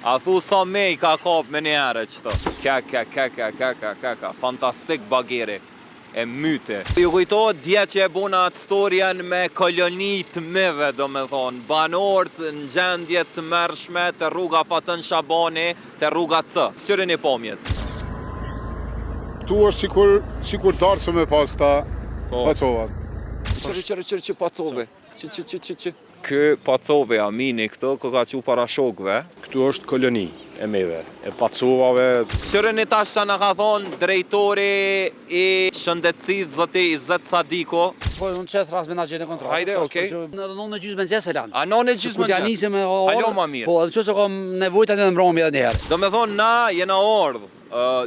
A thu sa me I ka kap me një herë qëto. Ka. Fantastik bageri. E myte. Ju kujtohet dje që e bona atë storjen me kolonit mëve, do me thonë, banorët në gjendje të mërshme të rruga Fatën Shabani, të rruga C. Shyrin I pomjet. Tu është sikur darë me pas këta pacovat. Qërë pacove. Që. Kë pacove Amini këto, kë ka që para shokve. Këtu është koloni e meve, e pacovave. Shyrin I tash sa në ka thonë drejtori I shëndetësisë zoti Izzet Sadiko. Po, unë qëtë ras me na gjene kontrolë. Hajde, okej. Në nonë në gjysmë në gjesë e lanë. A nonë në gjysmë në gjesë? Kur me orë. Halo ma mirë. Po, edhe që kom nevojta një në mbromja dhe njerë. Do me thonë na jena ordhë,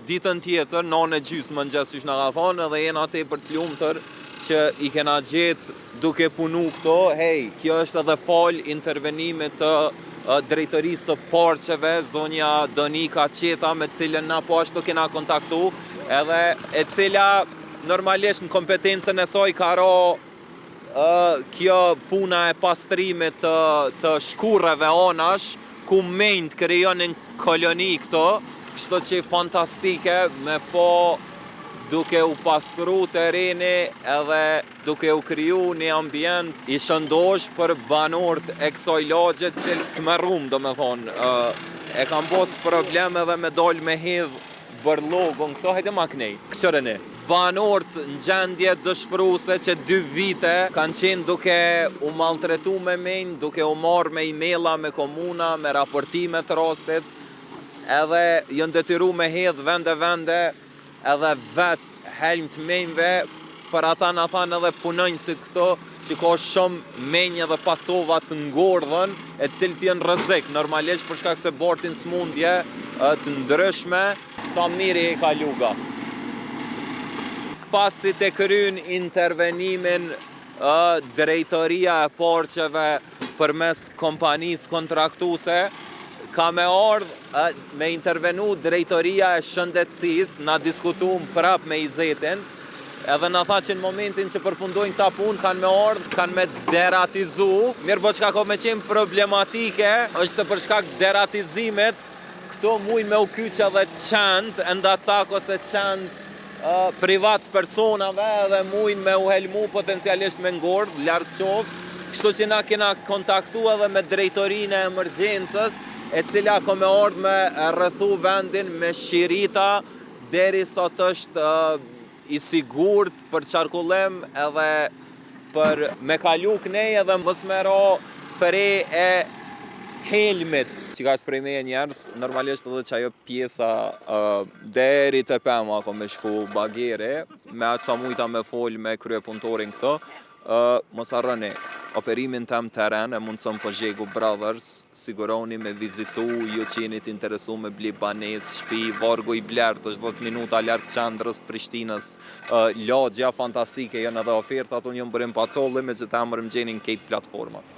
ditën tjetër, nonë në gjysmë në gjesë që në ka thonë, edhe jena te për të lumëtër që I kena gjetë duke punu këto, hej, kjo është edhe fal intervenimit të drejtorisë së parqeve, zonja Donika Qeta, me cilën na po ashtu kena kontaktu, edhe e cila normalisht në kompetencën e saj ka ro kjo puna e pastrimit të shkurreve anash, ku menjt krijonin koloni këto, kështu që fantastike me po duke u pastru terreni edhe duke u kriju një ambient I shëndosh për banorët e kësaj lagje të mërrum, do me thonë. E kam bos problem edhe me dal me hedh bërlogun këto, hajde ma knej. Këshërëni, banorët në gjendje dëshpëruse që 2 vite kanë qenë duke u maltretu me menjë, duke u marrë me emaila, me komuna, me raportime të rastit, edhe jënë detyru me hedh vende, edhe vetë helm të menjve, për ata në thanë edhe punënjësit këto, që ka shumë menjë dhe pacova të ngordhën, e cilët janë rrezik, normalisht për shkak se bartin smundje të ndryshme, sa miri I ka luga. Pasi të kryen intervenimin drejtoria e parqeve përmes kompanisë kontraktuse, ka me ardhë me intervenu drejtoria e shëndetësisë, na diskutum prap me Izzetin, edhe na tha që në momentin që përfundojnë ta punë, kanë me ardhë, kanë me deratizu. Mirë po çka ka me qenë problematike, është se për shkak deratizimit, këto mujnë me u kyqe dhe qëndë, ndacak ose qëndë privat personave, edhe mujnë me u helmu potencialisht me ngordh, lartë qoftë. Kështu që na kena kontaktu edhe me drejtorinë e emergjencës, e cila ka me ardhë me rrethu vendin me shirita deri sa të është I sigurt për qarkullim edhe për me kalu knej edhe mos me ro përe e helmit. Që ka shprej me njerës, normalisht edhe që ajo pjesa deri të pema ko me shku bagere, me atë sa mujta me fol me krye punëtorin këto, mos harroni, operimin tem teren e mundësëm për Zhegu Brothers, siguroni me vizitu, ju që jeni të interesu me bli banes, shpi, vargu I blert, është 10 minuta lartë qendrës, Prishtinës, lagja fantastike, jënë edhe ofertat, unë jëmë bërim pacolli me që ta mërëm gjenin këtë platformat.